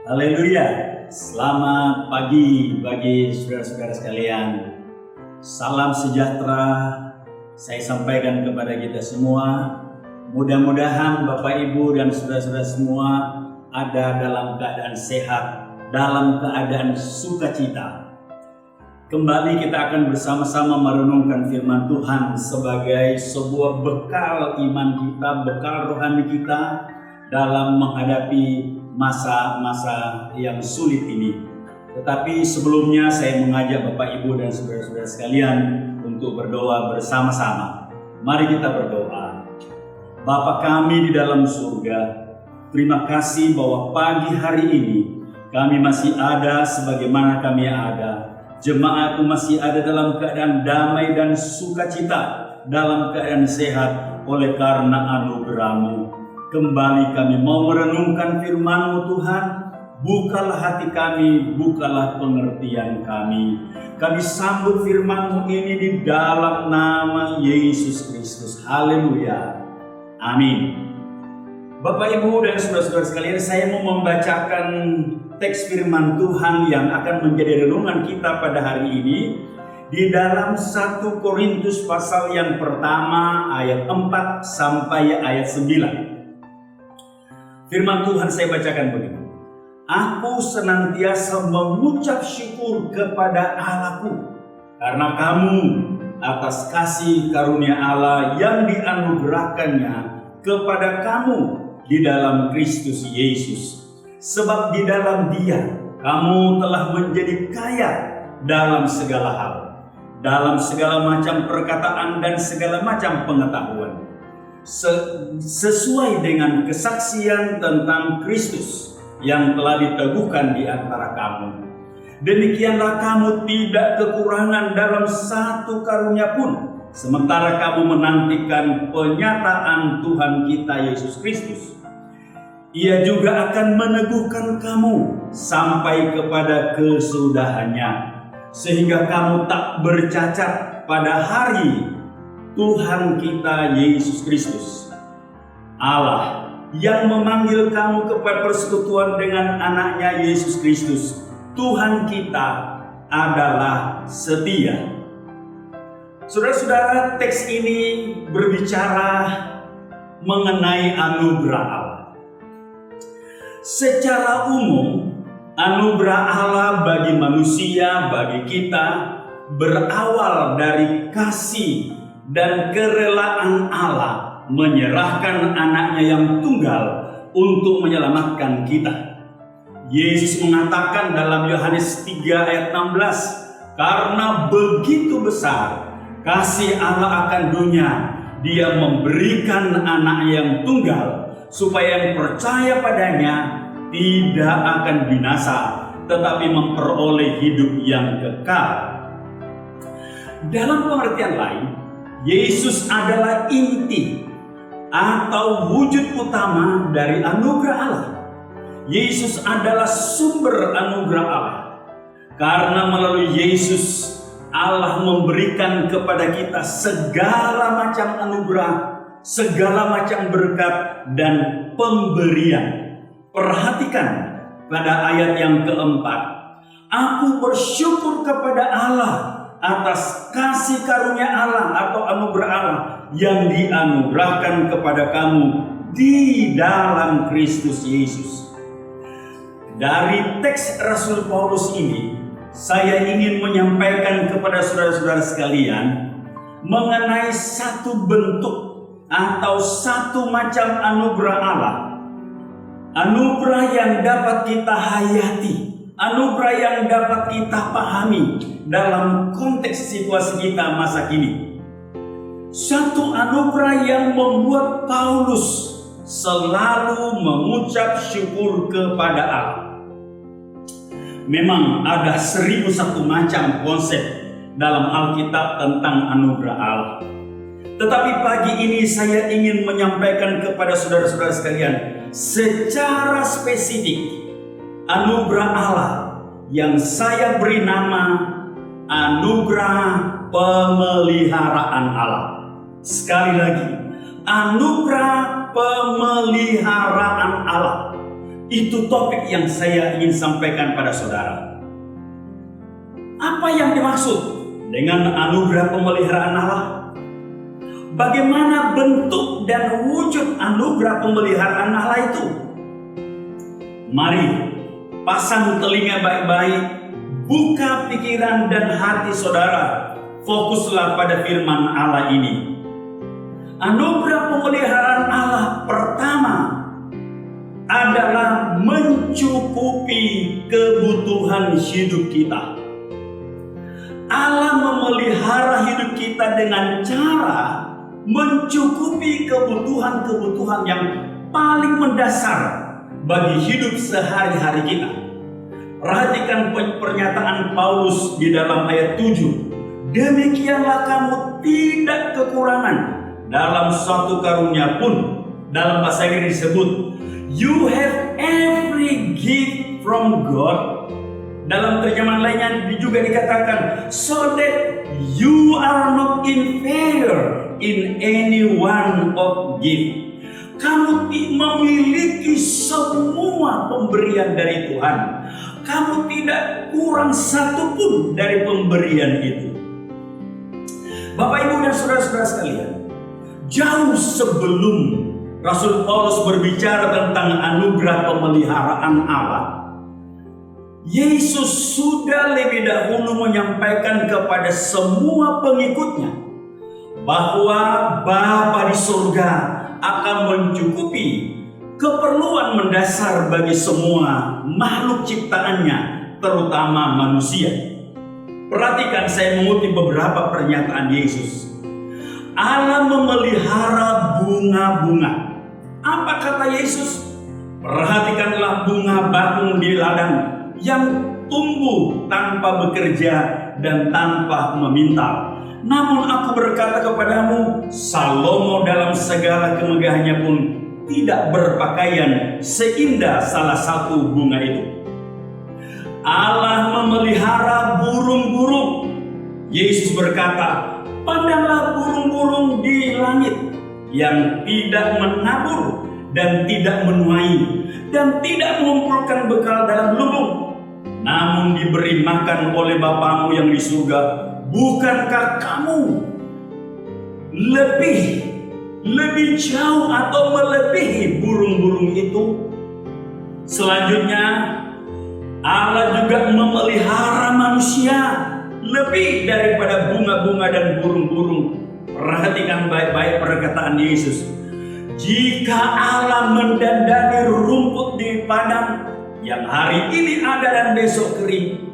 Haleluya. Selamat pagi bagi saudara-saudara sekalian. Salam sejahtera saya sampaikan kepada kita semua. Mudah-mudahan Bapak Ibu dan saudara-saudara semua ada dalam keadaan sehat, dalam keadaan sukacita. Kembali kita akan bersama-sama merenungkan firman Tuhan sebagai sebuah bekal iman kita, bekal rohani kita dalam menghadapi masa-masa yang sulit ini. Tetapi sebelumnya saya mengajak Bapak Ibu dan saudara-saudara sekalian untuk berdoa bersama-sama. Mari kita berdoa. Bapa kami di dalam surga, terima kasih bahwa pagi hari ini kami masih ada sebagaimana kami ada. Jemaatmu masih ada dalam keadaan damai dan sukacita, dalam keadaan sehat oleh karena anugerah-Mu. Kembali kami mau merenungkan firman-Mu Tuhan. Bukalah hati kami, bukalah pengertian kami. Kami sambut firman-Mu ini di dalam nama Yesus Kristus. Haleluya. Amin. Bapak Ibu dan saudara-saudara sekalian, saya mau membacakan teks firman Tuhan yang akan menjadi renungan kita pada hari ini di dalam 1 Korintus pasal yang pertama ayat 4 sampai ayat 9. Firman Tuhan saya bacakan begini. Aku senantiasa mengucap syukur kepada Allahku karena kamu atas kasih karunia Allah yang dianugerahkannya kepada kamu di dalam Kristus Yesus. Sebab di dalam Dia kamu telah menjadi kaya dalam segala hal, dalam segala macam perkataan dan segala macam pengetahuan, sesuai dengan kesaksian tentang Kristus yang telah diteguhkan di antara kamu. Demikianlah kamu tidak kekurangan dalam satu karunia pun, sementara kamu menantikan penyataan Tuhan kita Yesus Kristus. Ia juga akan meneguhkan kamu sampai kepada kesudahannya, sehingga kamu tak bercacat pada hari Tuhan kita Yesus Kristus. Allah yang memanggil kamu kepada persekutuan dengan anaknya Yesus Kristus, Tuhan kita, adalah setia. Saudara-saudara, teks ini berbicara mengenai anugerah Allah. Secara umum, anugerah Allah bagi manusia, bagi kita, berawal dari kasih dan kerelaan Allah menyerahkan anaknya yang tunggal untuk menyelamatkan kita. Yesus mengatakan dalam Yohanes 3 ayat 16, karena begitu besar kasih Allah akan dunia, Dia memberikan anaknya yang tunggal, supaya yang percaya padanya tidak akan binasa, tetapi memperoleh hidup yang kekal. Dalam pengertian lain, Yesus adalah inti atau wujud utama dari anugerah Allah. Yesus adalah sumber anugerah Allah. Karena melalui Yesus, Allah memberikan kepada kita segala macam anugerah, segala macam berkat dan pemberian. Perhatikan pada ayat yang keempat. Aku bersyukur kepada Allah atas kasih karunia Allah atau anugerah Allah yang dianugerahkan kepada kamu di dalam Kristus Yesus. Dari teks Rasul Paulus ini, saya ingin menyampaikan kepada saudara-saudara sekalian mengenai satu bentuk atau satu macam anugerah Allah. Anugerah yang dapat kita hayati, anugerah yang dapat kita pahami dalam konteks situasi kita masa kini. Satu anugerah yang membuat Paulus selalu mengucap syukur kepada Allah. Memang ada 1001 macam konsep dalam Alkitab tentang anugerah Allah. Tetapi pagi ini saya ingin menyampaikan kepada saudara-saudara sekalian secara spesifik anugerah Allah yang saya beri nama anugerah pemeliharaan Allah. Sekali lagi, anugerah pemeliharaan Allah. Itu topik yang saya ingin sampaikan pada saudara. Apa yang dimaksud dengan anugerah pemeliharaan Allah? Bagaimana bentuk dan wujud anugerah pemeliharaan Allah itu? Mari pasang telinga baik-baik, buka pikiran dan hati saudara, fokuslah pada firman Allah ini. Anugerah pemeliharaan Allah pertama adalah mencukupi kebutuhan hidup kita. Allah memelihara hidup kita dengan cara mencukupi kebutuhan-kebutuhan yang paling mendasar bagi hidup sehari-hari kita. Perhatikan pernyataan Paulus di dalam ayat 7. Demikianlah kamu tidak kekurangan dalam suatu karunia pun. Dalam bahasa Inggris disebut, you have every gift from God. Dalam terjemahan lainnya juga dikatakan, so that you are not inferior in any one of gift. Kamu memiliki semua pemberian dari Tuhan. Kamu tidak kurang satupun dari pemberian itu. Bapak, Ibu, dan saudara-saudara sekalian, jauh sebelum Rasul Paulus berbicara tentang anugerah pemeliharaan Allah, Yesus sudah lebih dahulu menyampaikan kepada semua pengikutnya bahwa Bapa di surga akan mencukupi keperluan mendasar bagi semua makhluk ciptaannya, terutama manusia. Perhatikan, saya mengutip beberapa pernyataan Yesus. Allah memelihara bunga-bunga. Apa kata Yesus? Perhatikanlah bunga bakung di ladang yang tumbuh tanpa bekerja dan tanpa meminta. Namun aku berkata kepadamu, Salomo dalam segala kemegahannya pun tidak berpakaian seindah salah satu bunga itu. Allah memelihara burung-burung. Yesus berkata, pandanglah burung-burung di langit yang tidak menabur dan tidak menuai dan tidak mengumpulkan bekal dalam lumbung, namun diberi makan oleh Bapamu yang di surga. Bukankah kamu lebih jauh atau melebihi burung-burung itu? Selanjutnya, Allah juga memelihara manusia lebih daripada bunga-bunga dan burung-burung. Perhatikan baik-baik perkataan Yesus. Jika Allah mendandani rumput di padang yang hari ini ada dan besok kering,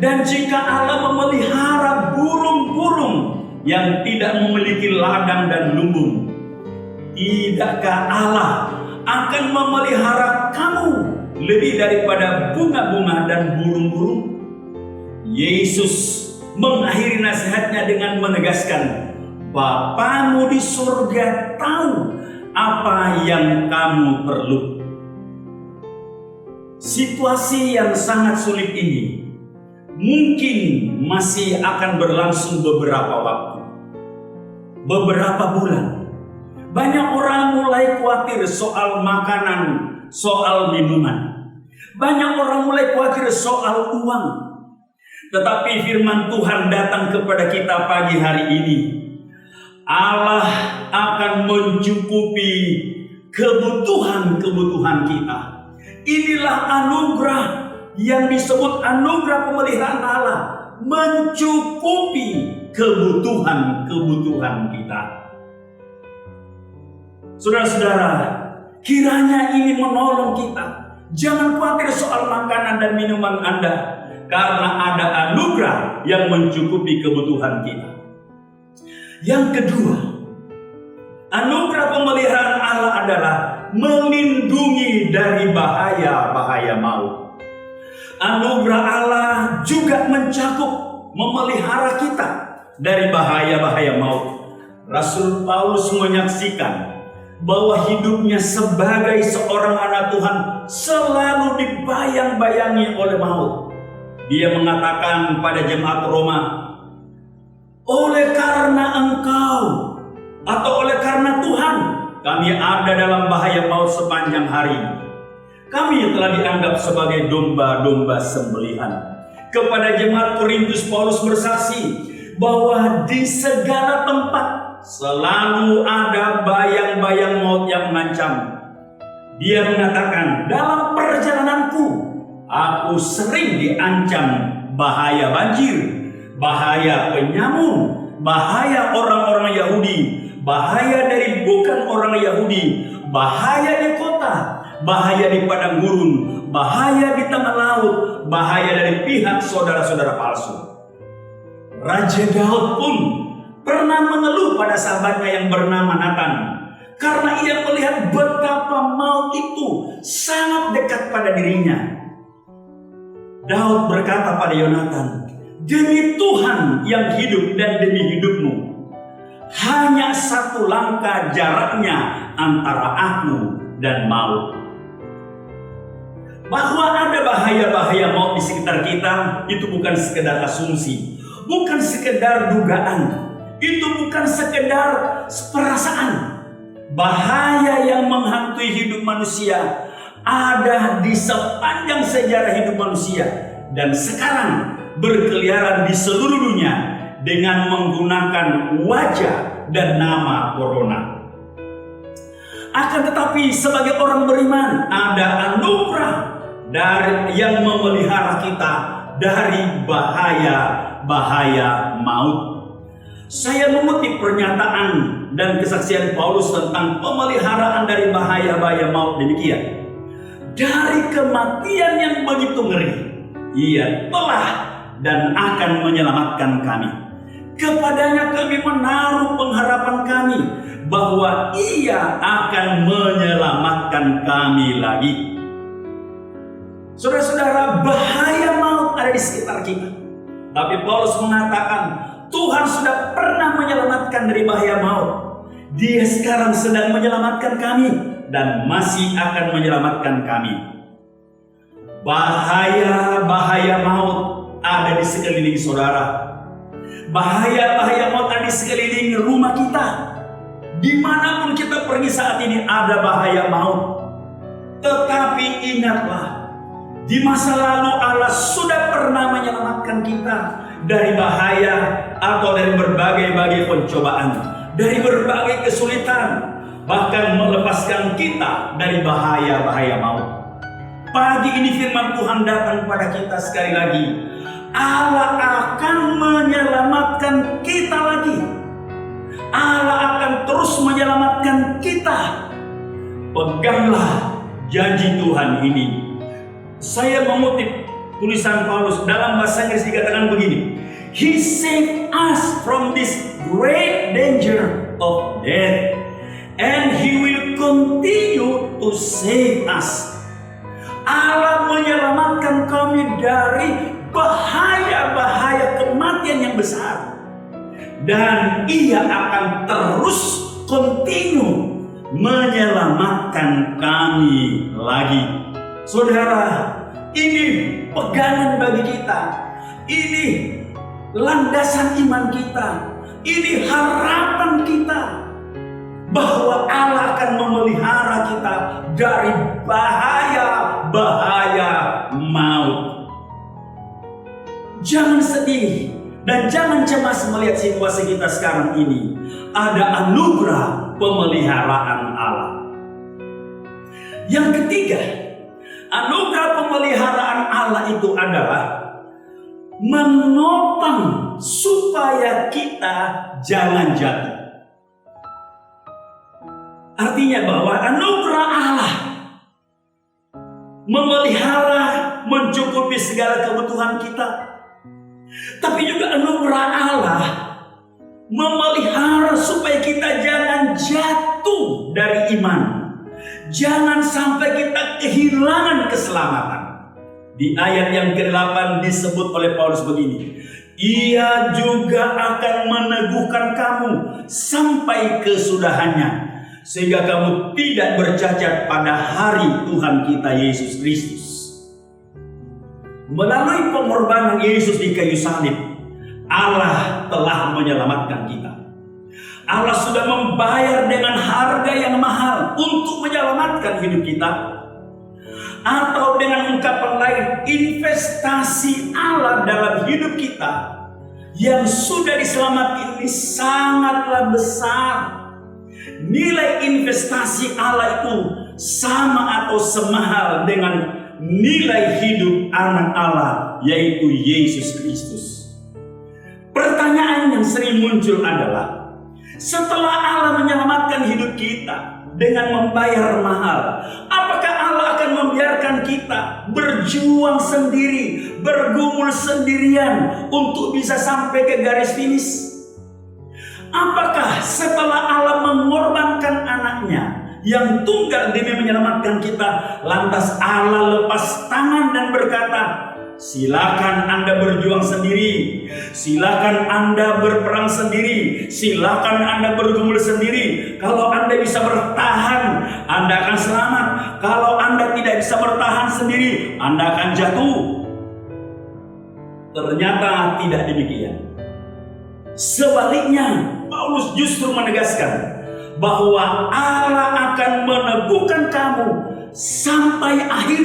dan jika Allah memelihara burung-burung yang tidak memiliki ladang dan lumbung, tidakkah Allah akan memelihara kamu lebih daripada bunga-bunga dan burung-burung? Yesus mengakhiri nasihatnya dengan menegaskan, Bapamu di surga tahu apa yang kamu perlu. Situasi yang sangat sulit ini mungkin masih akan berlangsung beberapa waktu, beberapa bulan. Banyak orang mulai khawatir soal makanan, soal minuman. Banyak orang mulai khawatir soal uang. Tetapi firman Tuhan datang kepada kita pagi hari ini. Allah akan mencukupi kebutuhan-kebutuhan kita. Inilah anugerah yang disebut anugerah pemeliharaan Allah, mencukupi kebutuhan-kebutuhan kita. Saudara-saudara, kiranya ini menolong kita. Jangan khawatir soal makanan dan minuman Anda, karena ada anugerah yang mencukupi kebutuhan kita. Yang kedua, anugerah pemeliharaan Allah adalah melindungi dari bahaya-bahaya maut. Anugerah Allah juga mencakup memelihara kita dari bahaya-bahaya maut. Rasul Paulus menyaksikan bahwa hidupnya sebagai seorang anak Tuhan selalu dibayang-bayangi oleh maut. Dia mengatakan pada jemaat Roma, oleh karena engkau atau oleh karena Tuhan, kami ada dalam bahaya maut sepanjang hari. Kami telah dianggap sebagai domba-domba sembelihan. Kepada jemaat Korintus, Paulus bersaksi bahwa di segala tempat selalu ada bayang-bayang maut yang mengancam. Dia mengatakan, dalam perjalananku, aku sering diancam bahaya banjir, bahaya penyamun, bahaya orang-orang Yahudi, bahaya dari bukan orang Yahudi, bahaya di kota, bahaya di padang gurun, bahaya di tengah laut, bahaya dari pihak saudara-saudara palsu. Raja Daud pun pernah mengeluh pada sahabatnya yang bernama Nathan, karena ia melihat betapa maut itu sangat dekat pada dirinya. Daud berkata pada Yonatan, demi Tuhan yang hidup dan demi hidupmu, hanya satu langkah jaraknya antara aku dan maut. Bahwa ada bahaya-bahaya maut di sekitar kita, itu bukan sekedar asumsi, bukan sekedar dugaan, itu bukan sekedar perasaan. Bahaya yang menghantui hidup manusia ada di sepanjang sejarah hidup manusia, dan sekarang berkeliaran di seluruh dunia dengan menggunakan wajah dan nama corona. Akan tetapi sebagai orang beriman, ada anugerah dari yang memelihara kita dari bahaya-bahaya maut. Saya mengutip pernyataan dan kesaksian Paulus tentang pemeliharaan dari bahaya-bahaya maut demikian. Dari kematian yang begitu ngeri, ia telah dan akan menyelamatkan kami. Kepadanya kami menaruh pengharapan kami bahwa ia akan menyelamatkan kami lagi. Saudara-saudara, bahaya maut ada di sekitar kita. Tapi Paulus mengatakan, Tuhan sudah pernah menyelamatkan dari bahaya maut. Dia sekarang sedang menyelamatkan kami dan masih akan menyelamatkan kami. Bahaya-bahaya maut ada di sekeliling saudara. Bahaya-bahaya maut ada di sekeliling rumah kita. Dimanapun kita pergi saat ini ada bahaya maut. Tetapi ingatlah, di masa lalu Allah sudah pernah menyelamatkan kita dari bahaya atau dari berbagai pencobaan, dari berbagai kesulitan, bahkan melepaskan kita dari bahaya-bahaya maut. Pagi ini firman Tuhan datang pada kita sekali lagi. Allah akan menyelamatkan kita lagi. Allah akan terus menyelamatkan kita. Peganglah janji Tuhan ini. Saya mengutip tulisan Paulus dalam bahasa Inggris, dikatakan begini, He saved us from this great danger of death, and He will continue to save us. Allah menyelamatkan kami dari bahaya-bahaya kematian yang besar, dan Ia akan terus continue menyelamatkan kami lagi. Saudara, ini pegangan bagi kita, ini landasan iman kita, ini harapan kita bahwa Allah akan memelihara kita dari bahaya-bahaya maut. Jangan sedih dan jangan cemas melihat situasi kita sekarang ini. Ada anugerah pemeliharaan Allah. Yang ketiga, anugerah pemeliharaan Allah itu adalah menopang supaya kita jangan jatuh. Artinya bahwa anugerah Allah memelihara, mencukupi segala kebutuhan kita. Tapi juga anugerah Allah memelihara supaya kita jangan jatuh dari iman. Jangan sampai kita kehilangan keselamatan. Di ayat yang ke-8 disebut oleh Paulus begini, Ia juga akan meneguhkan kamu sampai kesudahannya, sehingga kamu tidak bercacat pada hari Tuhan kita Yesus Kristus. Melalui pengorbanan Yesus di kayu salib, Allah telah menyelamatkan kita. Allah sudah membayar dengan harga yang mahal untuk menyelamatkan hidup kita. atau dengan ungkapan lain, investasi Allah dalam hidup kita yang sudah diselamatkan ini sangatlah besar. Nilai investasi Allah itu sama atau semahal dengan nilai hidup anak Allah, yaitu Yesus Kristus. Pertanyaan yang sering muncul adalah, setelah Allah menyelamatkan hidup kita dengan membayar mahal, apakah Allah akan membiarkan kita berjuang sendiri, bergumul sendirian untuk bisa sampai ke garis finish? Apakah setelah Allah mengorbankan anaknya yang tunggal demi menyelamatkan kita, lantas Allah lepas tangan dan berkata, silakan Anda berjuang sendiri, silakan Anda berperang sendiri, silakan Anda bergumul sendiri. Kalau Anda bisa bertahan, Anda akan selamat. Kalau Anda tidak bisa bertahan sendiri, Anda akan jatuh. Ternyata tidak demikian. Sebaliknya, Paulus justru menegaskan bahwa Allah akan meneguhkan kamu sampai akhir.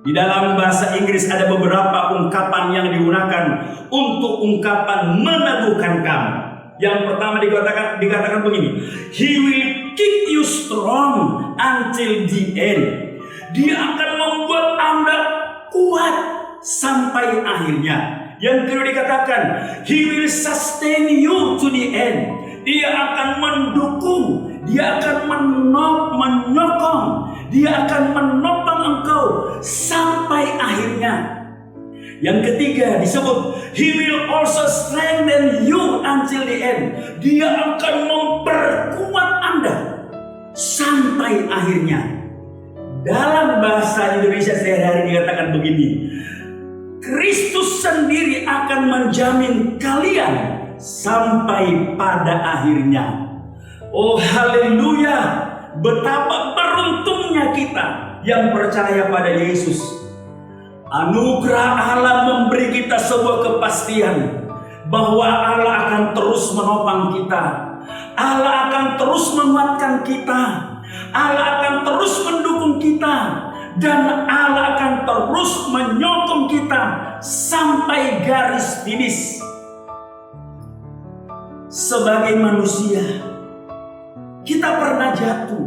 Di dalam bahasa Inggris ada beberapa ungkapan yang digunakan untuk ungkapan meneguhkan kamu. Yang pertama dikatakan begini, He will keep you strong until the end. Dia akan membuat Anda kuat sampai akhirnya. Yang kedua dikatakan, He will sustain you to the end. Dia akan mendukung, Dia akan menyokong, Dia akan menopang engkau sampai akhirnya. Yang ketiga disebut, He will also strengthen you until the end. Dia akan memperkuat Anda sampai akhirnya. Dalam bahasa Indonesia sehari-hari dikatakan begini, Kristus sendiri akan menjamin kalian sampai pada akhirnya. Oh haleluya, betapa beruntungnya kita yang percaya pada Yesus. Anugerah Allah memberi kita sebuah kepastian bahwa Allah akan terus menopang kita, Allah akan terus menguatkan kita, Allah akan terus mendukung kita, dan Allah akan terus menyokong kita sampai garis finish. Sebagai manusia, kita pernah jatuh,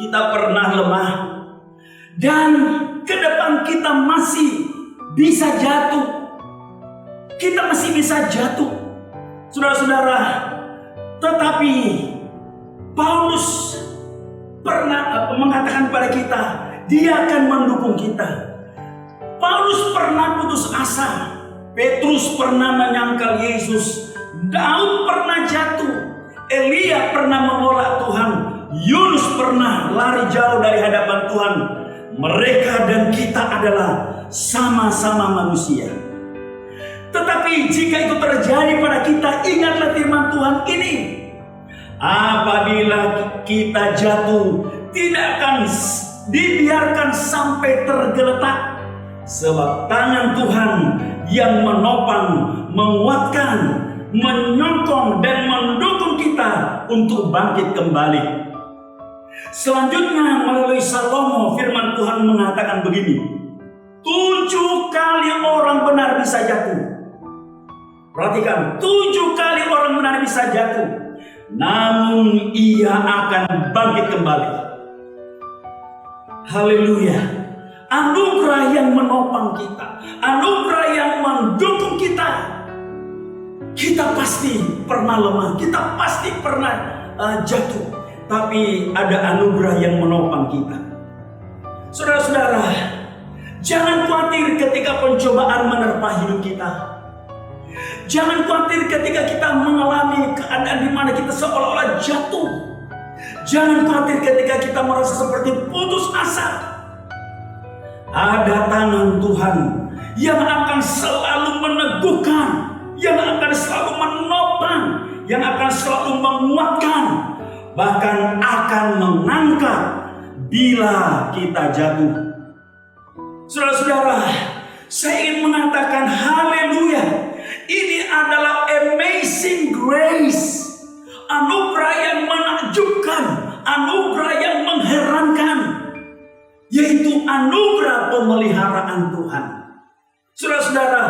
kita pernah lemah, dan ke depan kita masih bisa jatuh. Kita masih bisa jatuh, saudara-saudara. Tetapi Paulus pernah mengatakan kepada kita, Dia akan mendukung kita. Paulus pernah putus asa, Petrus pernah menyangkal Yesus, Daud pernah jatuh, Elia pernah menolak Tuhan, Yunus pernah lari jauh dari hadapan Tuhan. Mereka dan kita adalah sama-sama manusia. Tetapi jika itu terjadi pada kita, ingatlah firman Tuhan ini, apabila kita jatuh, tidak akan dibiarkan sampai tergeletak, sebab tangan Tuhan yang menopang, menguatkan, menyokong dan mendukung kita untuk bangkit kembali. Selanjutnya melalui Salomo, firman Tuhan mengatakan begini, 7 kali orang benar bisa jatuh. Perhatikan, 7 kali orang benar bisa jatuh, namun ia akan bangkit kembali. Haleluya. Anugerah yang menopang kita, anugerah yang mendukung kita. Kita pasti pernah lemah, kita pasti pernah jatuh, tapi ada anugerah yang menopang kita. Saudara-saudara, jangan khawatir ketika pencobaan menerpa hidup kita. Jangan khawatir ketika kita mengalami keadaan di mana kita seolah-olah jatuh. Jangan khawatir ketika kita merasa seperti putus asa. Ada tangan Tuhan yang akan selalu meneguhkan, yang akan selalu menopang, yang akan selalu menguatkan, bahkan akan mengangkat bila kita jatuh. Saudara-saudara, saya ingin mengatakan haleluya. Ini adalah amazing grace, anugerah yang menakjubkan, anugerah yang mengherankan, yaitu anugerah pemeliharaan Tuhan. Saudara-saudara,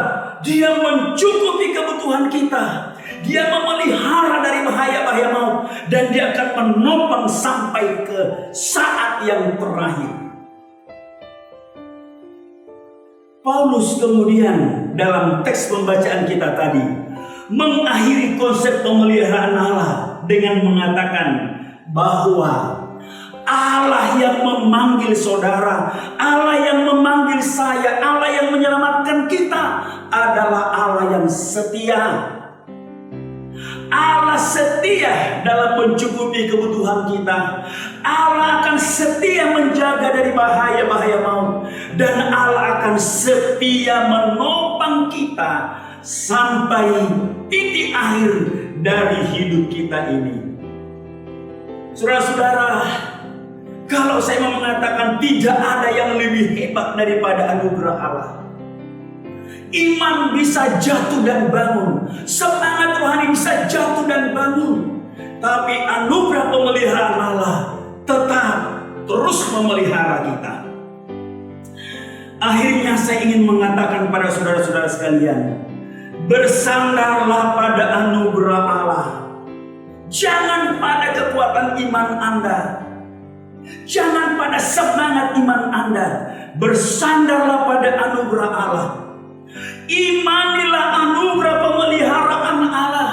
Dia mencukupi kebutuhan kita. Dia memelihara dari bahaya-bahaya maut, dan Dia akan menopang sampai ke saat yang terakhir. Paulus kemudian dalam teks pembacaan kita tadi mengakhiri konsep pemeliharaan Allah dengan mengatakan bahwa Allah yang memanggil saudara, Allah yang memanggil saya, Allah yang menyelamatkan kita adalah Allah yang setia. Allah setia dalam mencukupi kebutuhan kita. Allah akan setia menjaga dari bahaya-bahaya maut, dan Allah akan setia menopang kita sampai titik akhir dari hidup kita ini. Saudara-saudara, kalau saya mau mengatakan tidak ada yang lebih hebat daripada anugerah Allah. Iman bisa jatuh dan bangun, semangat rohani bisa jatuh dan bangun, tapi anugerah pemeliharaan Allah tetap terus memelihara kita. Akhirnya saya ingin mengatakan pada saudara-saudara sekalian, bersandarlah pada anugerah Allah. Jangan pada kekuatan iman Anda, jangan pada semangat iman Anda. Bersandarlah pada anugerah Allah. Imanilah anugerah pemeliharaan Allah.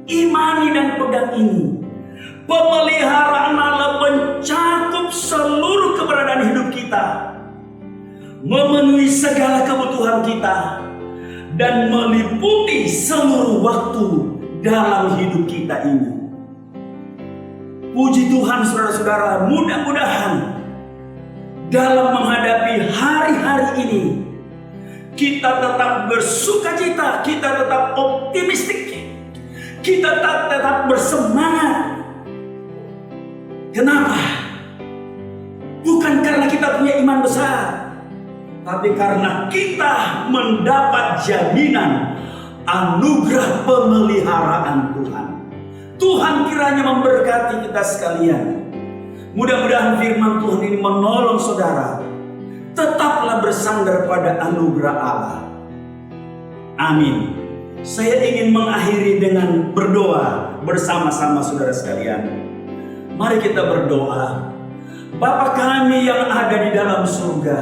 Imani dan pegang ini. Pemeliharaan Allah mencakup seluruh keberadaan hidup kita, memenuhi segala kebutuhan kita, dan meliputi seluruh waktu dalam hidup kita ini. Puji Tuhan saudara-saudara, mudah-mudahan dalam menghadapi hari-hari ini kita tetap bersukacita, kita tetap optimistik, kita tetap bersemangat. Kenapa? Bukan karena kita punya iman besar, tapi karena kita mendapat jaminan anugerah pemeliharaan Tuhan. Tuhan kiranya memberkati kita sekalian. Mudah-mudahan firman Tuhan ini menolong saudara. Tetaplah bersandar pada anugerah Allah. Amin. Saya ingin mengakhiri dengan berdoa bersama-sama saudara sekalian. Mari kita berdoa. Bapa kami yang ada di dalam surga,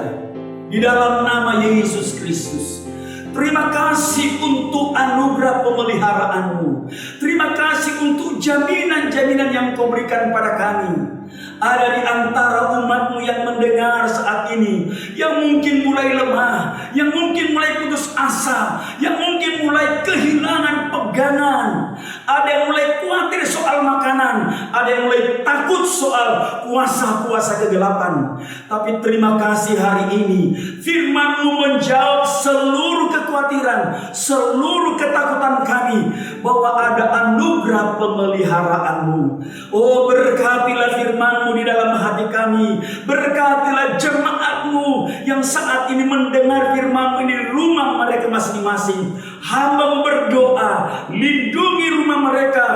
di dalam nama Yesus Kristus, terima kasih untuk anugerah pemeliharaan-Mu. Terima kasih untuk jaminan-jaminan yang Kau berikan pada kami. Ada di antara umat-Mu yang mendengar saat ini, yang mungkin mulai lemah, yang mungkin mulai putus asa, yang mungkin mulai kehilangan pegangan. Ada yang mulai khawatir soal makanan, ada yang mulai takut soal kuasa-kuasa kegelapan. Tapi terima kasih hari ini firman-Mu menjawab seluruh kekhawatiran, seluruh ketakutan kami, bahwa ada anugerah pemeliharaan-Mu. Oh, berkatilah firman-Mu di dalam hati kami. Berkatilah jemaat-Mu yang saat ini mendengar firman-Mu di rumah mereka masing-masing. Hamba berdoa, lindungi rumah mereka,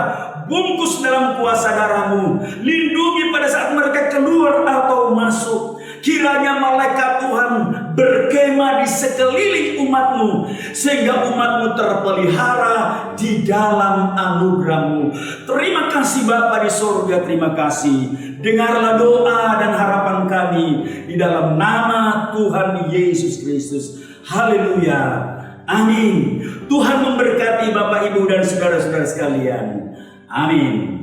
bungkus dalam kuasa darah-Mu. Lindungi pada saat mereka keluar atau masuk. Kiranya malaikat Tuhan berkemah di sekeliling umat-Mu, sehingga umat-Mu terpelihara di dalam anugerah-Mu. Terima kasih Bapa di surga, terima kasih. Dengarlah doa dan harapan kami di dalam nama Tuhan Yesus Kristus. Haleluya. Amin. Tuhan memberkati Bapak, Ibu, dan saudara-saudara sekalian. Amin.